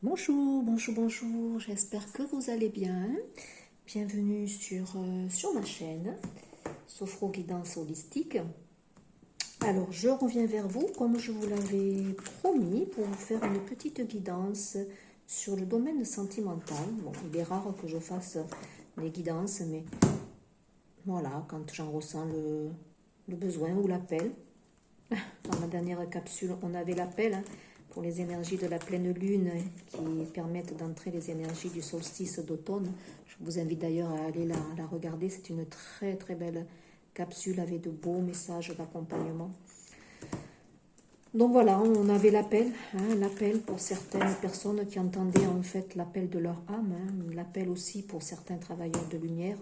Bonjour, bonjour, bonjour, j'espère que vous allez bien. Bienvenue sur ma chaîne, Sophro Guidance Holistique. Alors, je reviens vers vous, comme je vous l'avais promis, pour vous faire une petite guidance sur le domaine sentimental. Bon, il est rare que je fasse des guidances, mais voilà, quand j'en ressens le besoin ou l'appel. Dans ma dernière capsule, on avait l'appel pour les énergies de la pleine lune qui permettent d'entrer les énergies du solstice d'automne. Je vous invite d'ailleurs à aller la regarder. C'est une très très belle capsule avec de beaux messages d'accompagnement. Donc voilà, on avait l'appel, l'appel pour certaines personnes qui entendaient en fait l'appel de leur âme, l'appel aussi pour certains travailleurs de lumière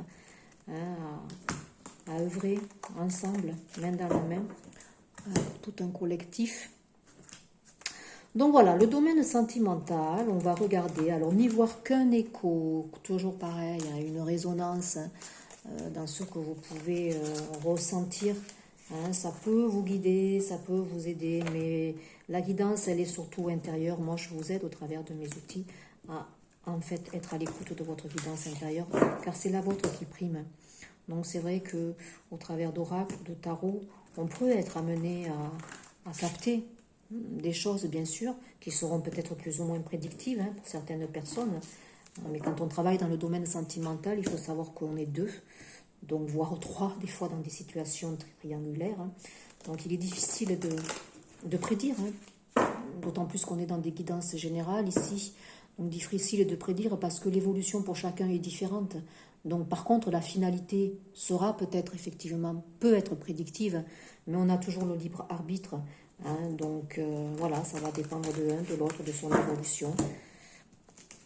à œuvrer ensemble, main dans la main, tout un collectif. Donc voilà, le domaine sentimental, on va regarder, alors n'y voir qu'un écho, toujours pareil, une résonance dans ce que vous pouvez ressentir. Ça peut vous guider, ça peut vous aider, mais la guidance, elle est surtout intérieure. Moi, je vous aide au travers de mes outils à en fait être à l'écoute de votre guidance intérieure, car c'est la vôtre qui prime. Donc c'est vrai que au travers d'oracles, de tarot, on peut être amené à capter des choses, bien sûr, qui seront peut-être plus ou moins prédictives pour certaines personnes. Mais quand on travaille dans le domaine sentimental, il faut savoir qu'on est deux, donc voire trois, des fois dans des situations triangulaires. Donc il est difficile de prédire, d'autant plus qu'on est dans des guidances générales ici. Donc difficile de prédire parce que l'évolution pour chacun est différente. Donc par contre, la finalité sera peut-être effectivement, peut être prédictive, mais on a toujours le libre arbitre. Donc voilà, ça va dépendre de l'un, de l'autre, de son évolution.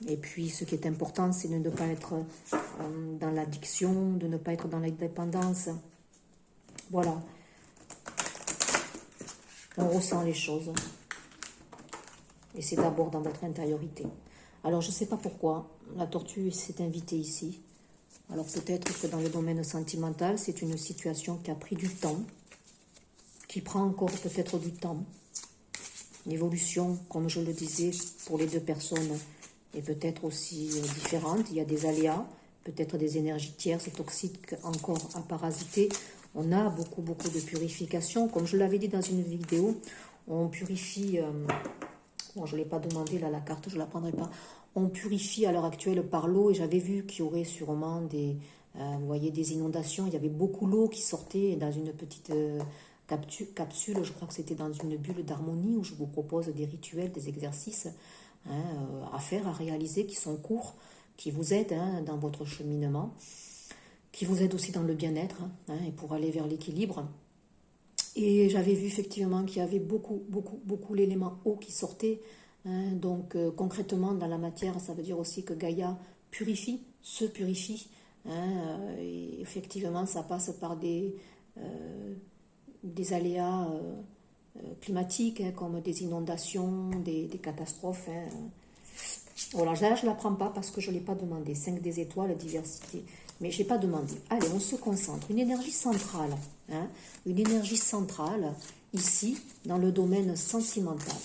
Et puis ce qui est important, c'est de ne pas être dans l'addiction, de ne pas être dans l'indépendance. Voilà, on ressent les choses. Et c'est d'abord dans votre intériorité. Alors je ne sais pas pourquoi, la tortue s'est invitée ici. Alors peut-être que dans le domaine sentimental, c'est une situation qui a pris du temps, qui prend encore peut-être du temps. L'évolution, comme je le disais, pour les deux personnes est peut-être aussi différente. Il y a des aléas, peut-être des énergies tierces, toxiques encore à parasiter. On a beaucoup de purification. Comme je l'avais dit dans une vidéo, on purifie... bon, je ne l'ai pas demandé, là, la carte, je ne la prendrai pas. On purifie à l'heure actuelle par l'eau et j'avais vu qu'il y aurait sûrement des, vous voyez, des inondations. Il y avait beaucoup d'eau qui sortait dans une petite capsule. Je crois que c'était dans une bulle d'harmonie où je vous propose des rituels, des exercices à faire, à réaliser qui sont courts, qui vous aident dans votre cheminement, qui vous aident aussi dans le bien-être et pour aller vers l'équilibre. Et j'avais vu effectivement qu'il y avait beaucoup l'élément eau qui sortait. Donc concrètement, dans la matière, ça veut dire aussi que Gaïa purifie, se purifie. Et effectivement, ça passe par des aléas climatiques, comme des inondations, des catastrophes. Voilà, là, je ne la prends pas parce que je ne l'ai pas demandé. 5 des étoiles, diversité. Mais je n'ai pas demandé. Allez, on se concentre. Une énergie centrale. Une énergie centrale, ici, dans le domaine sentimental.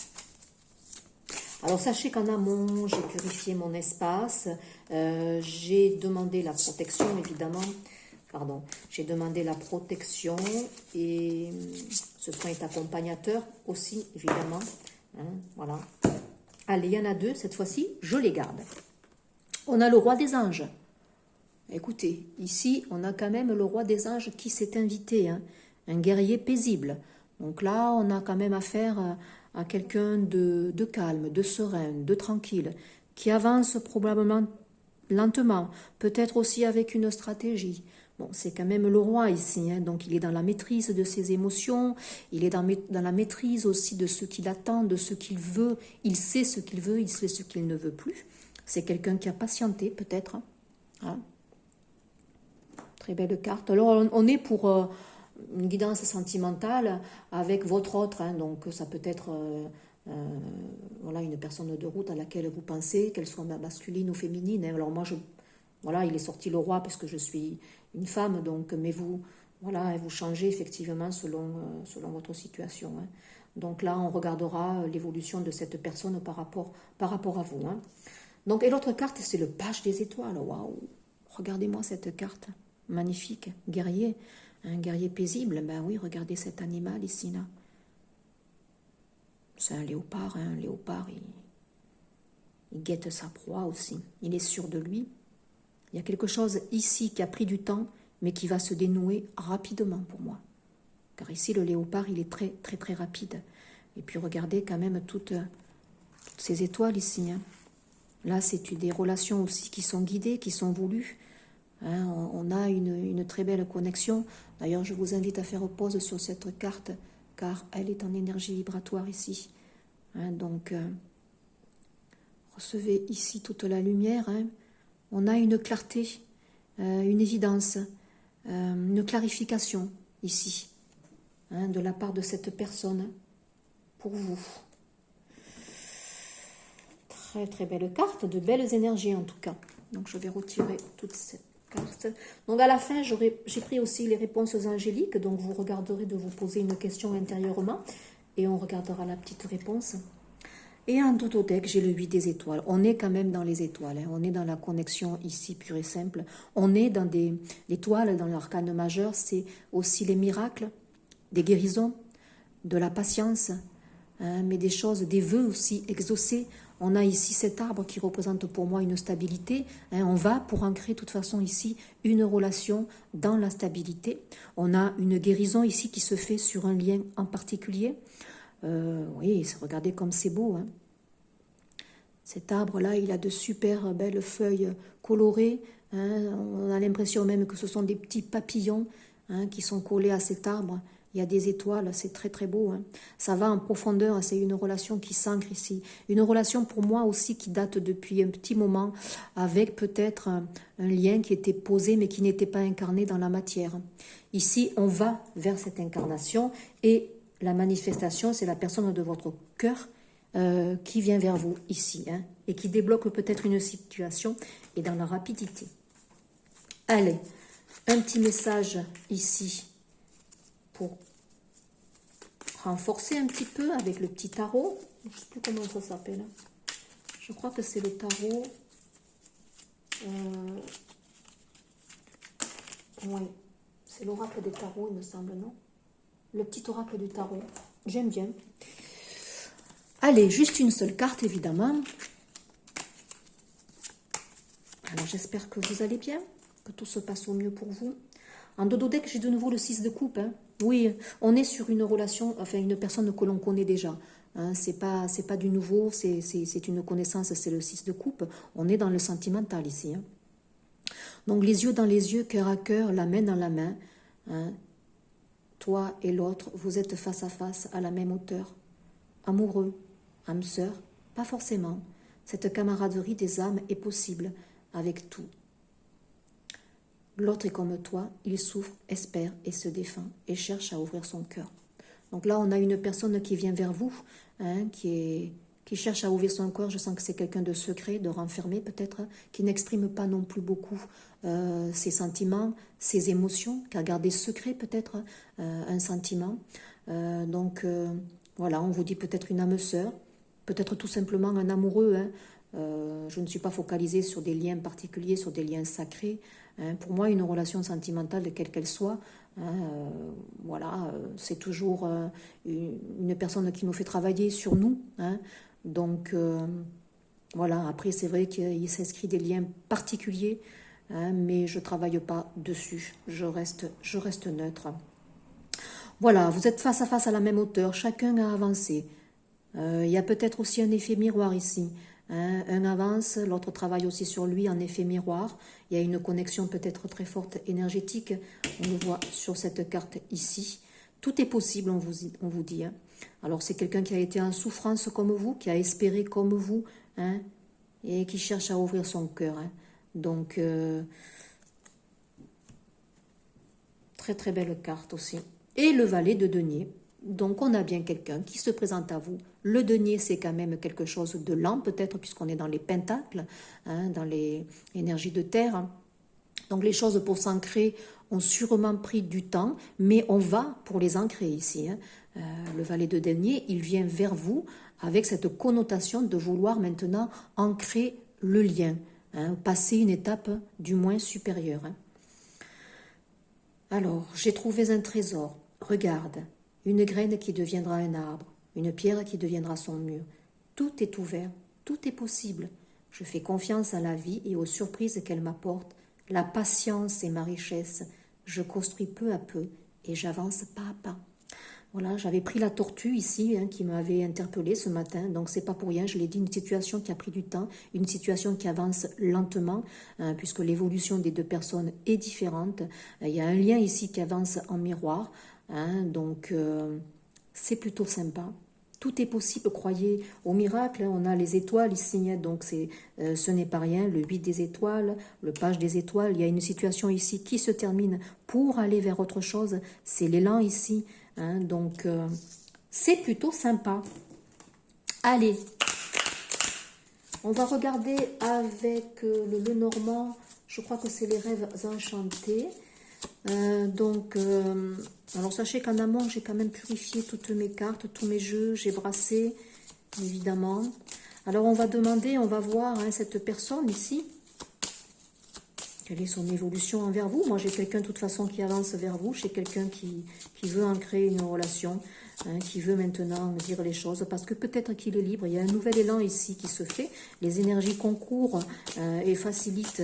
Alors, sachez qu'en amont, j'ai purifié mon espace. J'ai demandé la protection, évidemment. Pardon. J'ai demandé la protection et ce soin est accompagnateur aussi, évidemment. Voilà. Allez, il y en a deux, cette fois-ci, je les garde. On a le roi des anges. Écoutez, ici, on a quand même le roi des anges qui s'est invité, un guerrier paisible. Donc là, on a quand même affaire à quelqu'un de calme, de serein, de tranquille, qui avance probablement lentement, peut-être aussi avec une stratégie. Bon, c'est quand même le roi ici, donc il est dans la maîtrise de ses émotions, il est dans la maîtrise aussi de ce qu'il attend, de ce qu'il veut, il sait ce qu'il veut, il sait ce qu'il ne veut plus. C'est quelqu'un qui a patienté peut-être. Très belle carte. Alors on est pour une guidance sentimentale avec votre autre, donc ça peut être voilà, une personne de route à laquelle vous pensez, qu'elle soit masculine ou féminine. Alors moi, voilà, il est sorti le roi parce que je suis une femme, donc, mais vous, voilà, vous changez effectivement selon votre situation. Donc là, on regardera l'évolution de cette personne par rapport à vous. Hein. Donc, et l'autre carte, c'est le page des étoiles. Waouh! Regardez-moi cette carte. Magnifique. Guerrier. Un guerrier paisible. Ben oui, regardez cet animal ici, là. C'est un léopard. Hein. Un léopard, il guette sa proie aussi. Il est sûr de lui. Il y a quelque chose ici qui a pris du temps, mais qui va se dénouer rapidement pour moi. Car ici, le léopard, il est très, très, très rapide. Et puis, regardez quand même toutes ces étoiles ici. Hein. Là, c'est des relations aussi qui sont guidées, qui sont voulues. Hein, on a une très belle connexion. D'ailleurs, je vous invite à faire pause sur cette carte, car elle est en énergie vibratoire ici. Hein, donc, recevez ici toute la lumière. Hein. On a une clarté, une évidence, une clarification ici. Hein, de la part de cette personne pour vous. Très très belle carte, de belles énergies en tout cas. Donc je vais retirer toutes ces cartes. Donc à la fin, j'ai pris aussi les réponses angéliques, donc vous regarderez de vous poser une question intérieurement et on regardera la petite réponse. Et en dodo deck, j'ai le 8 des étoiles. On est quand même dans les étoiles, hein. On est dans la connexion ici pure et simple. On est dans des étoiles, dans l'arcane majeur, c'est aussi les miracles, des guérisons, de la patience, hein, mais des choses, des vœux aussi exaucés. On a ici cet arbre qui représente pour moi une stabilité. Hein, on va pour ancrer de toute façon ici une relation dans la stabilité. On a une guérison ici qui se fait sur un lien en particulier. Oui, regardez comme c'est beau. Hein. Cet arbre-là, il a de super belles feuilles colorées. Hein. On a l'impression même que ce sont des petits papillons, hein, qui sont collés à cet arbre. Il y a des étoiles, c'est très très beau. Hein. Ça va en profondeur, c'est une relation qui s'ancre ici. Une relation pour moi aussi qui date depuis un petit moment, avec peut-être un lien qui était posé mais qui n'était pas incarné dans la matière. Ici, on va vers cette incarnation et la manifestation, c'est la personne de votre cœur qui vient vers vous ici, hein, et qui débloque peut-être une situation et dans la rapidité. Allez, un petit message ici pour renforcer un petit peu avec le petit tarot. Je ne sais plus comment ça s'appelle. Je crois que c'est le tarot. Oui, c'est l'oracle des tarots, il me semble, non? Le petit oracle du tarot. J'aime bien. Allez, juste une seule carte, évidemment. Alors, j'espère que vous allez bien, que tout se passe au mieux pour vous. En dodo deck, j'ai de nouveau le 6 de coupe. Hein. Oui, on est sur une relation, enfin une personne que l'on connaît déjà. Hein. C'est pas du nouveau, c'est une connaissance, c'est le 6 de coupe. On est dans le sentimental ici. Hein. Donc les yeux dans les yeux, cœur à cœur, la main dans la main. Hein. Toi et l'autre, vous êtes face à face à la même hauteur. Amoureux, âme sœur, pas forcément. Cette camaraderie des âmes est possible avec tout. L'autre est comme toi, il souffre, espère et se défend et cherche à ouvrir son cœur. Donc là, on a une personne qui vient vers vous, hein, qui cherche à ouvrir son cœur. Je sens que c'est quelqu'un de secret, de renfermé peut-être, qui n'exprime pas non plus beaucoup ses sentiments, ses émotions, qui a gardé secret peut-être un sentiment. Voilà, on vous dit peut-être une âme sœur, peut-être tout simplement un amoureux. Hein. Je ne suis pas focalisée sur des liens particuliers, sur des liens sacrés. Hein. Pour moi, une relation sentimentale, quelle qu'elle soit, hein, voilà, c'est toujours une personne qui nous fait travailler sur nous. Hein. Donc, voilà, après, c'est vrai qu'il s'inscrit des liens particuliers, hein, mais je ne travaille pas dessus. Je reste neutre. Voilà, vous êtes face à face à la même hauteur, chacun a avancé. Il y a peut-être aussi un effet miroir ici. Hein, un avance, l'autre travaille aussi sur lui en effet miroir. Il y a une connexion peut-être très forte énergétique. On le voit sur cette carte ici. Tout est possible, on vous dit. Hein. Alors c'est quelqu'un qui a été en souffrance comme vous, qui a espéré comme vous, hein, et qui cherche à ouvrir son cœur. Hein. Donc, très très belle carte aussi. Et le valet de denier. Donc, on a bien quelqu'un qui se présente à vous. Le denier, c'est quand même quelque chose de lent, peut-être, puisqu'on est dans les pentacles, hein, dans les énergies de terre. Donc, les choses pour s'ancrer, ont sûrement pris du temps, mais on va pour les ancrer ici. Hein. Le valet de denier, il vient vers vous avec cette connotation de vouloir maintenant ancrer le lien, hein, passer une étape du moins supérieure. Hein. Alors, j'ai trouvé un trésor. Regarde, une graine qui deviendra un arbre, une pierre qui deviendra son mur. Tout est ouvert, tout est possible. Je fais confiance à la vie et aux surprises qu'elle m'apporte. La patience est ma richesse. Je construis peu à peu et j'avance pas à pas. Voilà, j'avais pris la tortue ici, hein, qui m'avait interpellée ce matin, donc c'est pas pour rien, je l'ai dit, une situation qui a pris du temps, une situation qui avance lentement, puisque l'évolution des deux personnes est différente. Il y a un lien ici qui avance en miroir, hein, donc c'est plutôt sympa. Tout est possible, croyez au miracle, hein. On a les étoiles ici, hein, donc ce n'est pas rien, le 8 des étoiles, le page des étoiles, il y a une situation ici qui se termine pour aller vers autre chose, c'est l'élan ici, hein, donc c'est plutôt sympa. Allez, on va regarder avec le Lenormand, je crois que c'est les rêves enchantés. Alors sachez qu'en amont, j'ai quand même purifié toutes mes cartes, tous mes jeux, j'ai brassé, évidemment. Alors on va demander, on va voir, hein, cette personne ici, quelle est son évolution envers vous. Moi j'ai quelqu'un de toute façon qui avance vers vous, j'ai quelqu'un qui veut en créer une relation, hein, qui veut maintenant dire les choses, parce que peut-être qu'il est libre, il y a un nouvel élan ici qui se fait, les énergies concourent et facilitent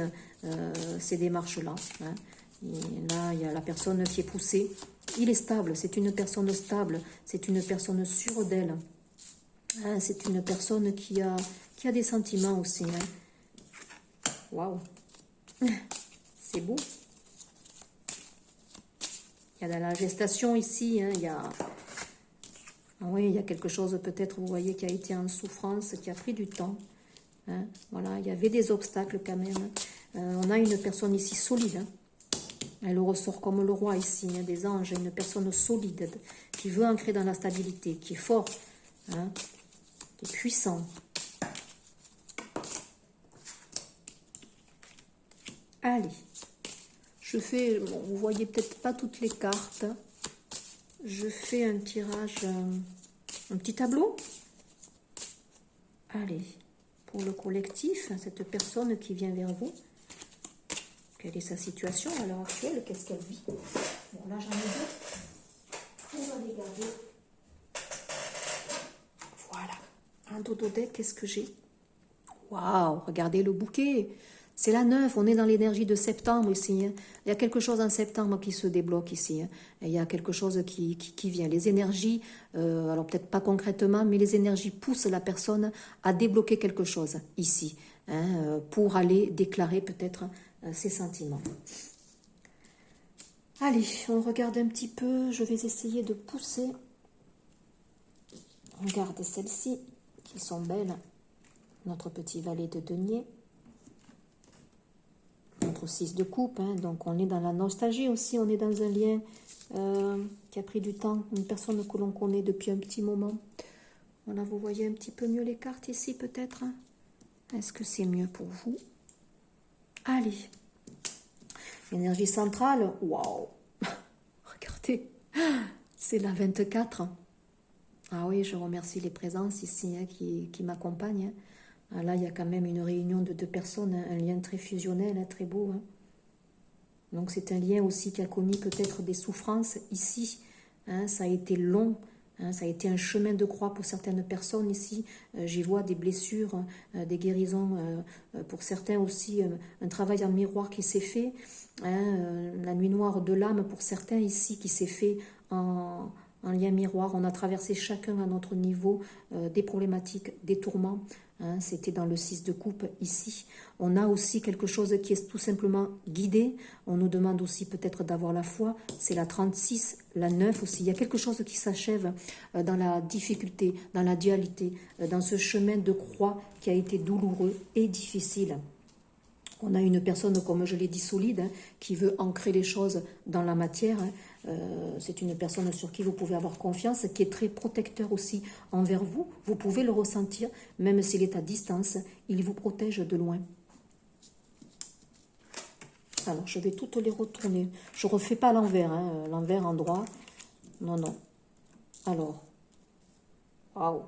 ces démarches-là, hein. Et là, il y a la personne qui est poussée. Il est stable, c'est une personne stable, c'est une personne sûre d'elle. Hein, c'est une personne qui a des sentiments aussi. Hein. Waouh, c'est beau. Il y a de la gestation ici. Hein, oui, il y a quelque chose peut-être, vous voyez, qui a été en souffrance, qui a pris du temps. Hein, voilà, il y avait des obstacles quand même. On a une personne ici solide. Hein. Elle ressort comme le roi ici, hein, des anges, une personne solide, qui veut ancrer dans la stabilité, qui est fort, hein, qui est puissant. Allez, je fais, bon, vous voyez peut-être pas toutes les cartes, je fais un tirage, un petit tableau. Allez, pour le collectif, cette personne qui vient vers vous. Quelle est sa situation à l'heure actuelle? Qu'est-ce qu'elle vit? Bon, là, j'en ai deux. On va les garder. Voilà. Un dodo deck, qu'est-ce que j'ai? Waouh, regardez le bouquet. C'est la 9, on est dans l'énergie de septembre ici. Hein. Il y a quelque chose en septembre qui se débloque ici. Hein. Il y a quelque chose qui vient. Les énergies, alors peut-être pas concrètement, mais les énergies poussent la personne à débloquer quelque chose ici. Hein, pour aller déclarer peut-être ses sentiments. Allez, on regarde un petit peu. Je vais essayer de pousser. On regarde celles-ci, qui sont belles. Notre petit valet de denier. Notre 6 de coupe. Hein, donc, on est dans la nostalgie aussi. On est dans un lien qui a pris du temps. Une personne que l'on connaît depuis un petit moment. Voilà, vous voyez un petit peu mieux les cartes ici, peut-être. Est-ce que c'est mieux pour vous? Allez. Énergie centrale. Waouh. Regardez. C'est la 24. Ah oui, je remercie les présences ici, hein, qui m'accompagnent. Hein. Ah, là, il y a quand même une réunion de deux personnes, hein, un lien très fusionnel, hein, très beau. Hein. Donc, c'est un lien aussi qui a connu peut-être des souffrances ici. Hein, ça a été long. Hein, ça a été un chemin de croix pour certaines personnes ici. J'y vois des blessures, des guérisons. Pour certains aussi, un travail en miroir qui s'est fait. Hein, la nuit noire de l'âme pour certains ici qui s'est fait en lien miroir. On a traversé chacun à notre niveau des problématiques, des tourments. Hein, c'était dans le 6 de coupe ici. On a aussi quelque chose qui est tout simplement guidé. On nous demande aussi peut-être d'avoir la foi. C'est la 36, la 9 aussi. Il y a quelque chose qui s'achève dans la difficulté, dans la dualité, dans ce chemin de croix qui a été douloureux et difficile. On a une personne, comme je l'ai dit, solide, hein, qui veut ancrer les choses dans la matière. Hein. C'est une personne sur qui vous pouvez avoir confiance, qui est très protecteur aussi envers vous. Vous pouvez le ressentir, même s'il est à distance, il vous protège de loin. Alors, je vais toutes les retourner. Je ne refais pas l'envers, hein, l'envers en droit. Non, non. Alors, waouh.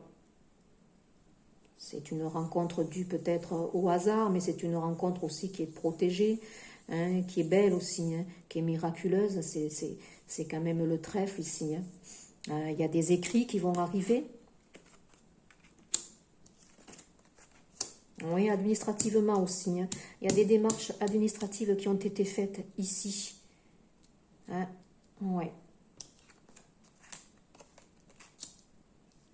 C'est une rencontre due peut-être au hasard, mais c'est une rencontre aussi qui est protégée, hein, qui est belle aussi, hein, qui est miraculeuse. C'est quand même le trèfle ici. Hein. Il y a des écrits qui vont arriver. Oui, administrativement aussi. Hein. Il y a des démarches administratives qui ont été faites ici. Hein. Ouais.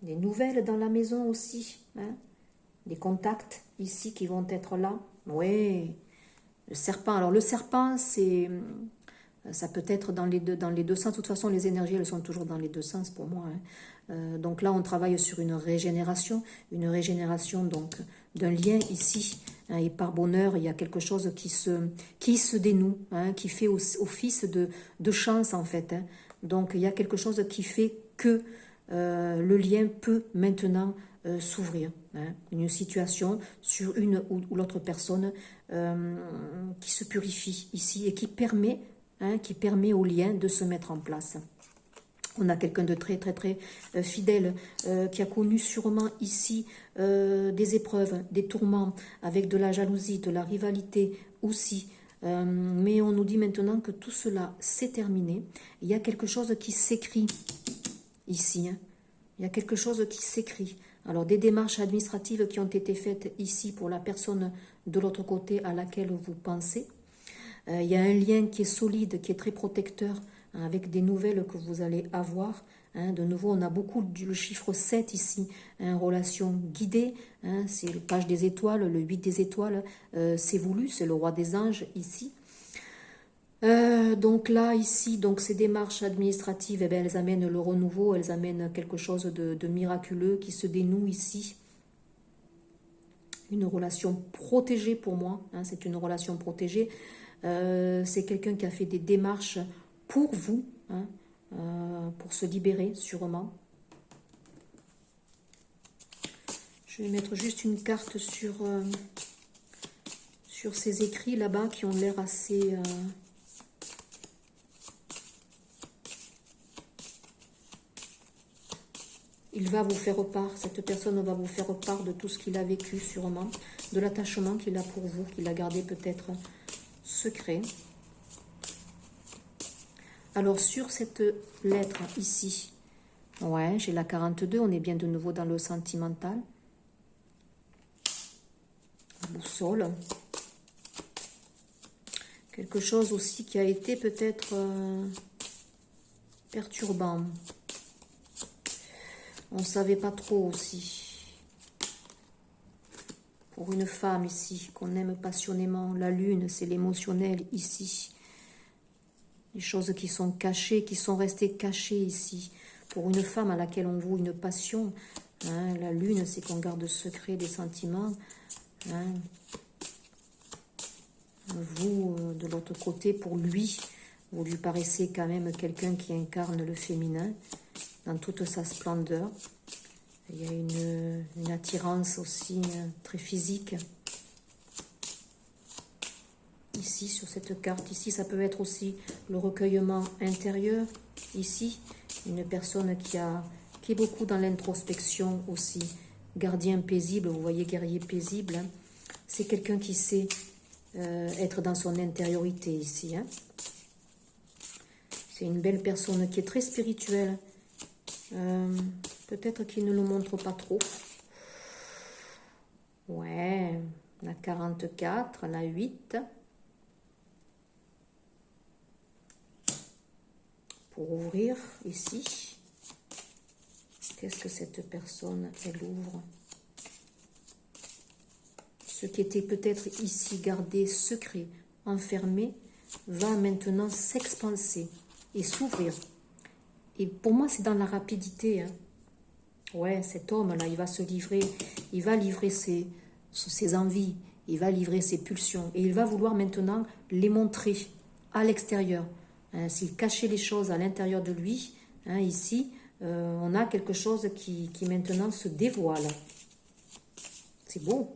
Des nouvelles dans la maison aussi. Hein. Des contacts ici qui vont être là. Oui. Le serpent. Alors le serpent, ça peut être dans les deux sens. De toute façon, les énergies, elles sont toujours dans les deux sens pour moi. Hein. Donc là, on travaille sur une régénération donc d'un lien ici. Hein, et par bonheur, il y a quelque chose qui se dénoue, hein, qui fait office de chance en fait. Hein. Donc il y a quelque chose qui fait que le lien peut maintenant s'ouvrir. Hein. Une situation sur une ou l'autre personne qui se purifie ici et qui permet au lien de se mettre en place. On a quelqu'un de très très très fidèle qui a connu sûrement ici des épreuves, des tourments avec de la jalousie, de la rivalité aussi. Mais on nous dit maintenant que tout cela s'est terminé. Il y a quelque chose qui s'écrit ici. Hein. Il y a quelque chose qui s'écrit. Alors des démarches administratives qui ont été faites ici pour la personne de l'autre côté à laquelle vous pensez. Il y a un lien qui est solide, qui est très protecteur, hein, avec des nouvelles que vous allez avoir. Hein. De nouveau, on a beaucoup le chiffre 7 ici, hein, relation guidée, hein, c'est le page des étoiles, le 8 des étoiles, c'est voulu, c'est le roi des anges ici. Donc là, ici, donc ces démarches administratives, eh bien, elles amènent le renouveau, elles amènent quelque chose de miraculeux qui se dénoue ici. Une relation protégée pour moi, hein, c'est une relation protégée. C'est quelqu'un qui a fait des démarches pour vous, hein, pour se libérer sûrement. Je vais mettre juste une carte sur ces écrits là-bas qui ont l'air assez... Il va vous faire part, cette personne va vous faire part de tout ce qu'il a vécu sûrement, de l'attachement qu'il a pour vous, qu'il a gardé peut-être secret. Alors sur cette lettre ici, ouais, j'ai la 42, on est bien de nouveau dans le sentimental. Boussole. Quelque chose aussi qui a été peut-être perturbant. On ne savait pas trop aussi. Pour une femme ici, qu'on aime passionnément, la lune, c'est l'émotionnel ici. Les choses qui sont cachées, qui sont restées cachées ici. Pour une femme à laquelle on voue une passion, hein, la lune, c'est qu'on garde secret des sentiments. Hein. Vous, de l'autre côté, pour lui, vous lui paraissez quand même quelqu'un qui incarne le féminin dans toute sa splendeur. Il y a une attirance aussi très physique. Ici, sur cette carte, ici, ça peut être aussi le recueillement intérieur. Ici, une personne qui est beaucoup dans l'introspection aussi. Gardien paisible, vous voyez, guerrier paisible. Hein. C'est quelqu'un qui sait être dans son intériorité ici. Hein. C'est une belle personne qui est très spirituelle. Peut-être qu'il ne le montre pas trop. Ouais, la 44, la 8. Pour ouvrir ici. Qu'est-ce que cette personne, elle ouvre? Ce qui était peut-être ici gardé secret, enfermé, va maintenant s'expanser et s'ouvrir. Et pour moi, c'est dans la rapidité. Hein. Ouais, cet homme-là, il va se livrer, il va livrer ses envies, il va livrer ses pulsions. Et il va vouloir maintenant les montrer à l'extérieur. Hein, s'il cachait les choses à l'intérieur de lui, hein, ici, on a quelque chose qui maintenant se dévoile. C'est beau.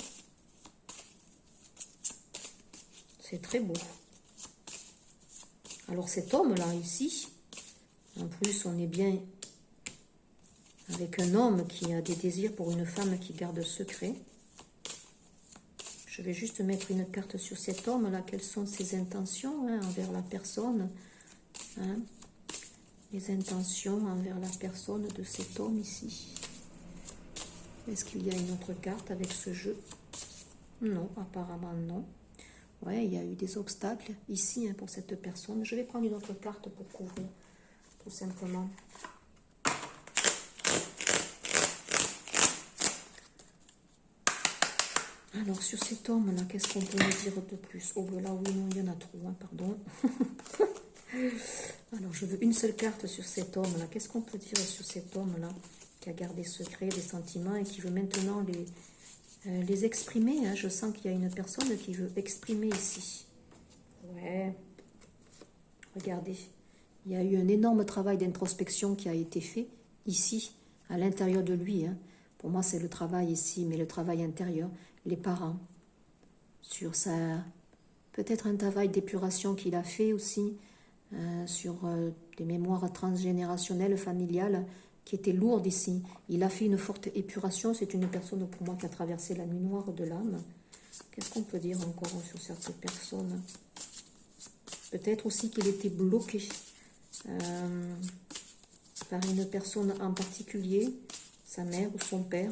C'est très beau. Alors cet homme-là, ici, en plus, on est bien avec un homme qui a des désirs pour une femme qui garde secret. Je vais juste mettre une carte sur cet homme-là. Quelles sont ses intentions envers la personne, les intentions envers la personne de cet homme ici. Est-ce qu'il y a une autre carte avec ce jeu? Non, apparemment non. Ouais, il y a eu des obstacles ici pour cette personne. Je vais prendre une autre carte pour couvrir, tout simplement. Alors, sur cet homme-là, qu'est-ce qu'on peut me dire de plus? Oh, là, oui, non, il y en a trop, pardon. Alors, je veux une seule carte sur cet homme-là. Qu'est-ce qu'on peut dire sur cet homme-là qui a gardé secret des sentiments et qui veut maintenant les exprimer, Je sens qu'il y a une personne qui veut exprimer ici. Ouais. Regardez. Il y a eu un énorme travail d'introspection qui a été fait ici, à l'intérieur de lui. Pour moi, c'est le travail ici, mais le travail intérieur. Les parents, sur sa... Peut-être un travail d'épuration qu'il a fait aussi, sur des mémoires transgénérationnelles, familiales, qui étaient lourdes ici. Il a fait une forte épuration. C'est une personne, pour moi, qui a traversé la nuit noire de l'âme. Qu'est-ce qu'on peut dire encore sur cette personne? Peut-être aussi qu'il était bloqué par une personne en particulier, sa mère ou son père.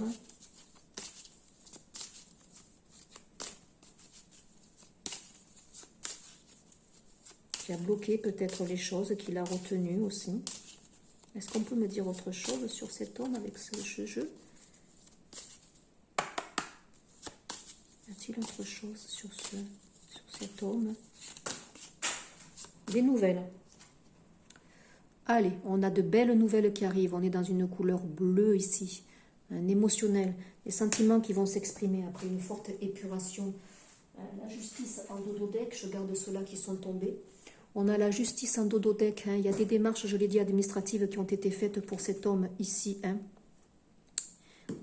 Qui a bloqué peut-être les choses, qu'il a retenues aussi. Est-ce qu'on peut me dire autre chose sur cet homme avec ce jeu? Y a-t-il autre chose sur cet homme? Des nouvelles. Allez, on a de belles nouvelles qui arrivent. On est dans une couleur bleue ici, un émotionnel. Les sentiments qui vont s'exprimer après une forte épuration. La justice en dododec, je garde ceux-là qui sont tombés. On a la justice en dododec. Il y a des démarches, je l'ai dit, administratives qui ont été faites pour cet homme ici.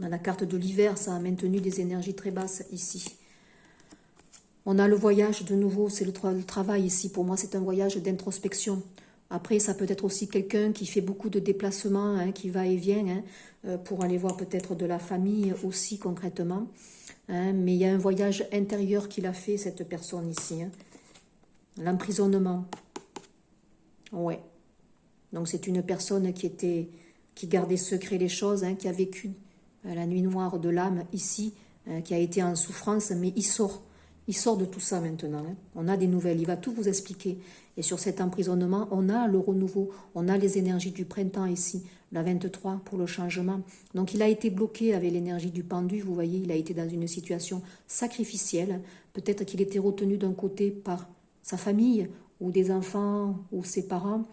On a la carte de l'hiver, ça a maintenu des énergies très basses ici. On a le voyage de nouveau, c'est le travail ici. Pour moi, c'est un voyage d'introspection. Après, ça peut être aussi quelqu'un qui fait beaucoup de déplacements, qui va et vient, pour aller voir peut-être de la famille aussi concrètement. Mais il y a un voyage intérieur qu'il a fait, cette personne ici. L'emprisonnement. Ouais. Donc c'est une personne qui gardait secret les choses, qui a vécu la nuit noire de l'âme ici, qui a été en souffrance, mais il sort. Il sort de tout ça maintenant. On a des nouvelles, il va tout vous expliquer. Et sur cet emprisonnement, on a le renouveau, on a les énergies du printemps ici, la 23 pour le changement. Donc il a été bloqué avec l'énergie du pendu, vous voyez, il a été dans une situation sacrificielle. Peut-être qu'il était retenu d'un côté par sa famille, ou des enfants, ou ses parents.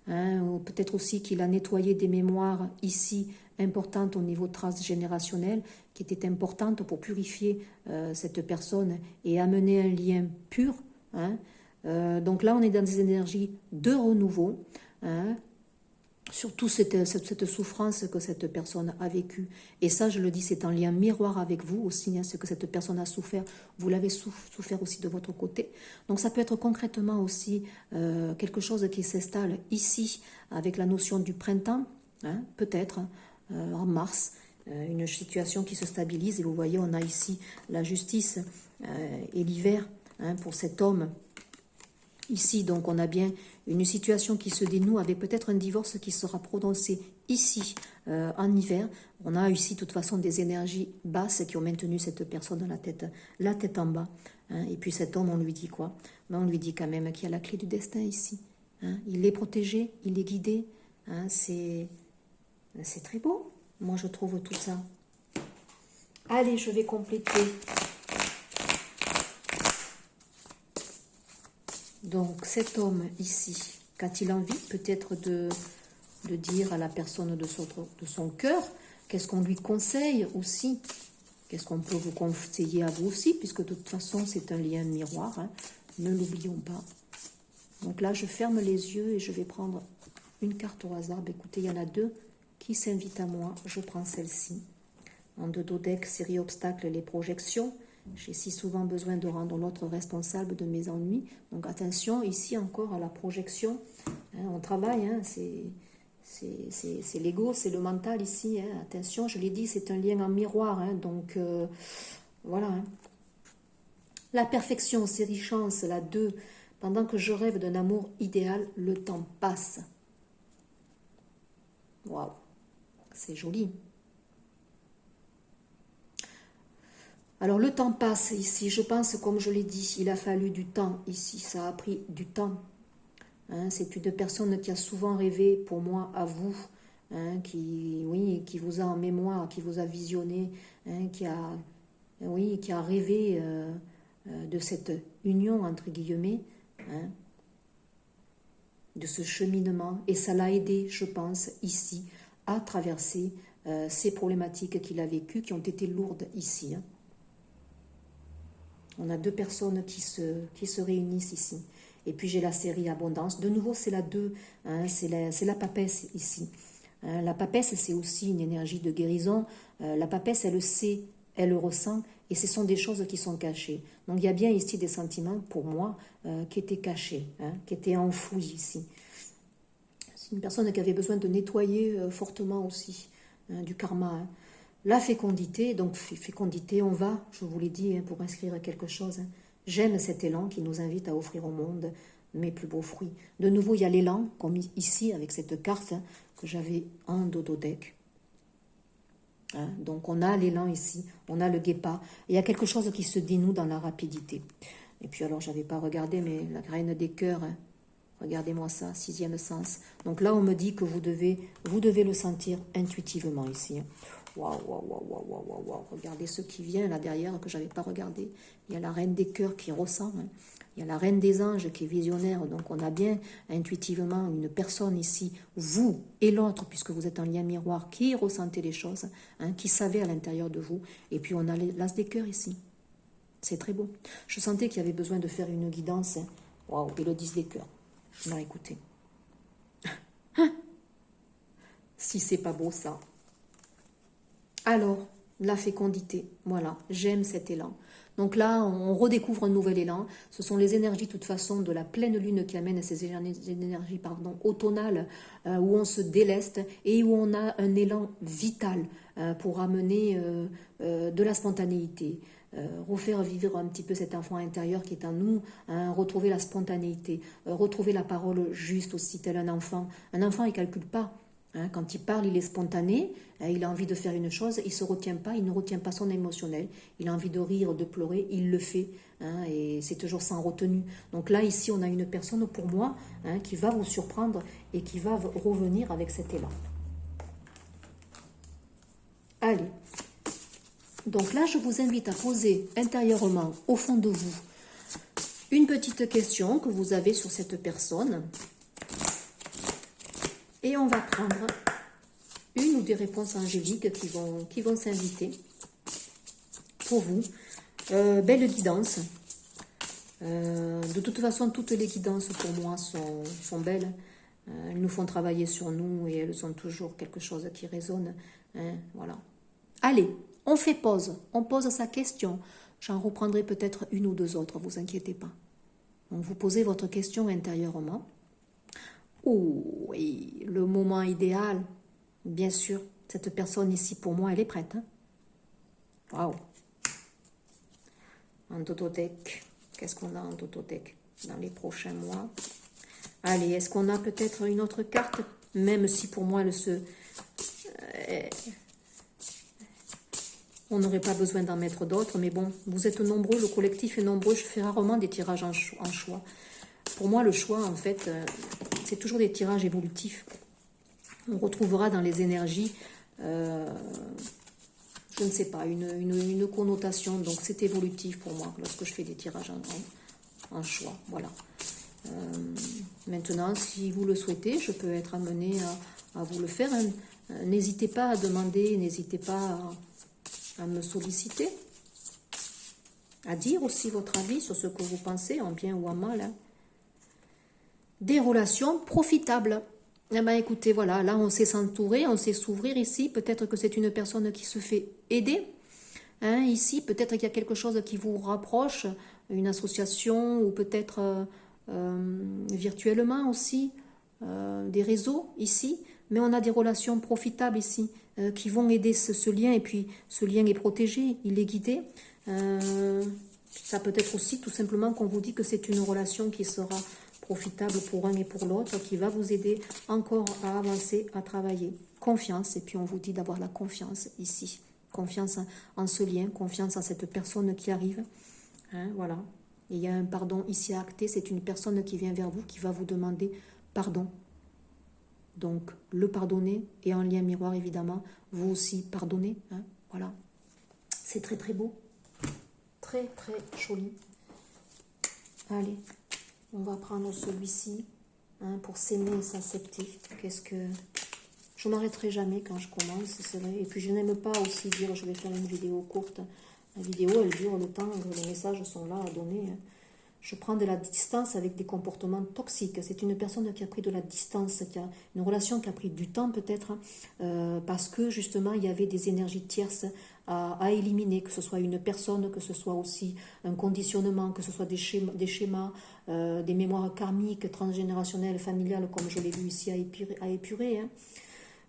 Ou peut-être aussi qu'il a nettoyé des mémoires ici importantes au niveau transgénérationnel, qui étaient importantes pour purifier cette personne et amener un lien pur. Donc là, on est dans des énergies de renouveau, surtout cette souffrance que cette personne a vécue. Et ça, je le dis, c'est en lien miroir avec vous aussi, ce que cette personne a souffert. Vous l'avez souffert aussi de votre côté. Donc ça peut être concrètement aussi quelque chose qui s'installe ici, avec la notion du printemps, peut-être en mars, une situation qui se stabilise. Et vous voyez, on a ici la justice et l'hiver pour cet homme. Ici, donc, on a bien une situation qui se dénoue avec peut-être un divorce qui sera prononcé ici, en hiver. On a ici, de toute façon, des énergies basses qui ont maintenu cette personne la tête en bas. Et puis cet homme, on lui dit quoi? On lui dit quand même qu'il y a la clé du destin ici. Il est protégé, il est guidé. C'est très beau. Moi, je trouve tout ça. Allez, je vais compléter. Donc, cet homme ici, qu'a-t-il envie peut-être de dire à la personne de son cœur? Qu'est-ce qu'on lui conseille aussi? Qu'est-ce qu'on peut vous conseiller à vous aussi? Puisque de toute façon, c'est un lien miroir. Ne l'oublions pas. Donc là, je ferme les yeux et je vais prendre une carte au hasard. Écoutez, il y en a deux qui s'invitent à moi. Je prends celle-ci. En dododec, série obstacles, les projections. J'ai si souvent besoin de rendre l'autre responsable de mes ennuis. Donc attention ici encore à la projection. Hein, on travaille, hein, c'est l'ego, c'est le mental ici. Hein. Attention, je l'ai dit, c'est un lien en miroir. Hein, donc voilà. Hein. La perfection, série chance, la 2. Pendant que je rêve d'un amour idéal, le temps passe. Waouh, c'est joli. Alors le temps passe ici, je pense, comme je l'ai dit, il a fallu du temps ici, ça a pris du temps. Hein, c'est une personne qui a souvent rêvé, pour moi, à vous, hein, qui vous a en mémoire, qui vous a visionné, hein, qui a rêvé de cette union, entre guillemets, hein, de ce cheminement. Et ça l'a aidé, je pense, ici, à traverser ces problématiques qu'il a vécues, qui ont été lourdes ici. Hein. On a 2 personnes qui se réunissent ici. Et puis j'ai la série Abondance. De nouveau, c'est la 2. Hein, c'est la papesse ici. Hein, la papesse, c'est aussi une énergie de guérison. La papesse, elle le sait, elle le ressent. Et ce sont des choses qui sont cachées. Donc il y a bien ici des sentiments, pour moi, qui étaient cachés, hein, qui étaient enfouis ici. C'est une personne qui avait besoin de nettoyer fortement aussi, hein, du karma. Hein. La fécondité, donc fécondité, on va, je vous l'ai dit, hein, pour inscrire quelque chose. Hein. J'aime cet élan qui nous invite à offrir au monde mes plus beaux fruits. De nouveau, il y a l'élan, comme ici, avec cette carte hein, que j'avais en dododeck. Hein, donc on a l'élan ici, on a le guépard. Il y a quelque chose qui se dénoue dans la rapidité. Et puis alors, je n'avais pas regardé, mais la graine des cœurs, hein, regardez-moi ça, 6e sens. Donc là, on me dit que vous devez le sentir intuitivement ici. Hein. Waouh, waouh, waouh, waouh, waouh, waouh. Regardez ce qui vient là derrière que je n'avais pas regardé. Il y a la reine des cœurs qui ressent. Hein. Il y a la reine des anges qui est visionnaire. Donc on a bien intuitivement une personne ici, vous et l'autre, puisque vous êtes en lien miroir, qui ressentez les choses, hein, qui savait à l'intérieur de vous. Et puis on a l'as des cœurs ici. C'est très beau. Je sentais qu'il y avait besoin de faire une guidance. Hein. Waouh, et le 10 des cœurs. Non, écoutez. Si c'est pas beau ça. Alors, la fécondité, voilà, j'aime cet élan. Donc là, on redécouvre un nouvel élan. Ce sont les énergies, de toute façon, de la pleine lune qui amènent ces énergies automnales, où on se déleste et où on a un élan vital pour amener de la spontanéité. Refaire vivre un petit peu cet enfant intérieur qui est en nous, hein, retrouver la spontanéité, retrouver la parole juste aussi, tel un enfant. Un enfant, il ne calcule pas. Hein, quand il parle, il est spontané, il a envie de faire une chose, il ne se retient pas, il ne retient pas son émotionnel, il a envie de rire, de pleurer, il le fait, hein, et c'est toujours sans retenue. Donc là, ici, on a une personne, pour moi, hein, qui va vous surprendre et qui va revenir avec cet élan. Allez. Donc là, je vous invite à poser intérieurement, au fond de vous, une petite question que vous avez sur cette personne. Et on va prendre une ou des réponses angéliques qui vont s'inviter pour vous. Belle guidance. De toute façon, toutes les guidances pour moi sont belles. Elles nous font travailler sur nous et elles ont toujours quelque chose qui résonne. Hein, voilà. Allez, on fait pause. On pose sa question. J'en reprendrai peut-être une ou deux autres, vous inquiétez pas. Donc vous posez votre question intérieurement. Oh oui, le moment idéal, bien sûr. Cette personne ici, pour moi, elle est prête. Hein. Waouh. En totothèque. Qu'est-ce qu'on a en totothèque dans les prochains mois? Allez, est-ce qu'on a peut-être une autre carte? Même si pour moi, on n'aurait pas besoin d'en mettre d'autres. Mais bon, vous êtes nombreux, le collectif est nombreux. Je fais rarement des tirages en choix. Pour moi, le choix, en fait... c'est toujours des tirages évolutifs. On retrouvera dans les énergies, je ne sais pas, une connotation. Donc c'est évolutif pour moi lorsque je fais des tirages en choix. Voilà. Maintenant, si vous le souhaitez, je peux être amenée à vous le faire. N'hésitez pas à demander, n'hésitez pas à me solliciter, à dire aussi votre avis sur ce que vous pensez, en bien ou en mal. Hein. Des relations profitables. Eh bien, écoutez, voilà, là, on sait s'entourer, on sait s'ouvrir ici. Peut-être que c'est une personne qui se fait aider. Hein, ici, peut-être qu'il y a quelque chose qui vous rapproche, une association ou peut-être virtuellement aussi, des réseaux ici, mais on a des relations profitables ici qui vont aider ce lien, et puis ce lien est protégé, il est guidé. Ça peut être aussi tout simplement qu'on vous dit que c'est une relation qui sera profitable pour un et pour l'autre, qui va vous aider encore à avancer, à travailler. Confiance, et puis on vous dit d'avoir la confiance ici. Confiance en ce lien, confiance en cette personne qui arrive. Hein, voilà. Et il y a un pardon ici à acter, c'est une personne qui vient vers vous, qui va vous demander pardon. Donc, le pardonner, et en lien miroir, évidemment, vous aussi pardonnez. Hein, voilà. C'est très très beau. Très très joli. Allez, on va prendre celui-ci hein, pour s'aimer et s'accepter. Qu'est-ce que... Je m'arrêterai jamais quand je commence, c'est vrai. Et puis je n'aime pas aussi dire je vais faire une vidéo courte. La vidéo, elle dure le temps, les messages sont là à donner. Je prends de la distance avec des comportements toxiques. C'est une personne qui a pris de la distance, qui a une relation qui a pris du temps peut-être, parce que justement il y avait des énergies tierces à éliminer, que ce soit une personne, que ce soit aussi un conditionnement, que ce soit des schémas, des mémoires karmiques, transgénérationnelles, familiales, comme je l'ai vu ici à épurer. Hein.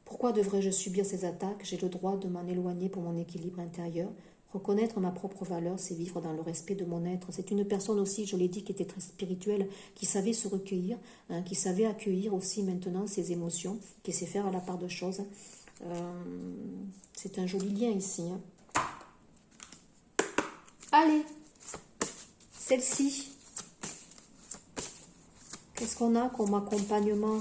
Pourquoi devrais-je subir ces attaques? J'ai le droit de m'en éloigner pour mon équilibre intérieur. Reconnaître ma propre valeur, c'est vivre dans le respect de mon être. C'est une personne aussi, je l'ai dit, qui était très spirituelle, qui savait se recueillir, hein, qui savait accueillir aussi maintenant ses émotions, qui sait faire à la part de choses. C'est un joli lien ici. Hein. Allez, celle-ci. Qu'est-ce qu'on a comme accompagnement?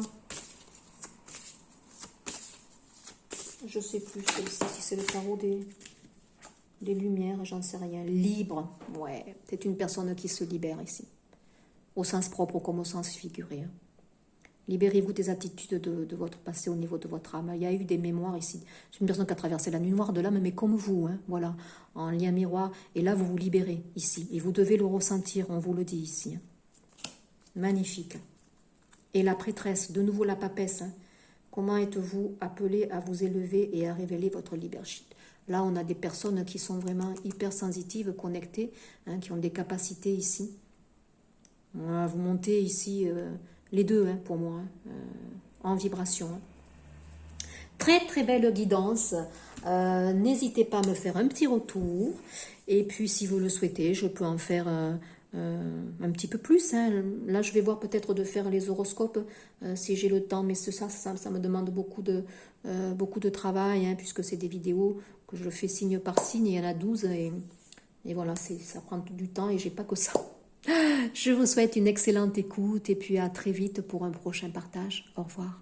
Je sais plus celle-ci, si c'est le tarot des lumières, j'en sais rien. Libre, ouais, c'est une personne qui se libère ici. Au sens propre comme au sens figuré. Hein. Libérez-vous des attitudes de votre passé au niveau de votre âme. Il y a eu des mémoires ici. C'est une personne qui a traversé la nuit noire de l'âme, mais comme vous, hein, voilà, en lien miroir. Et là, vous vous libérez ici. Et vous devez le ressentir, on vous le dit ici. Hein. Magnifique. Et la prêtresse, de nouveau la papesse. Hein. Comment êtes-vous appelé à vous élever et à révéler votre leadership? Là, on a des personnes qui sont vraiment hyper sensitives, connectées, hein, qui ont des capacités ici. Vous montez ici, les deux, hein, pour moi, hein, en vibration. Hein. Très, très belle guidance. N'hésitez pas à me faire un petit retour. Et puis, si vous le souhaitez, je peux en faire... un petit peu plus. Hein. Là, je vais voir peut-être de faire les horoscopes si j'ai le temps, mais ça me demande beaucoup de travail, hein, puisque c'est des vidéos que je fais signe par signe, il y en a 12, et voilà, ça prend du temps, et j'ai pas que ça. Je vous souhaite une excellente écoute, et puis à très vite pour un prochain partage. Au revoir.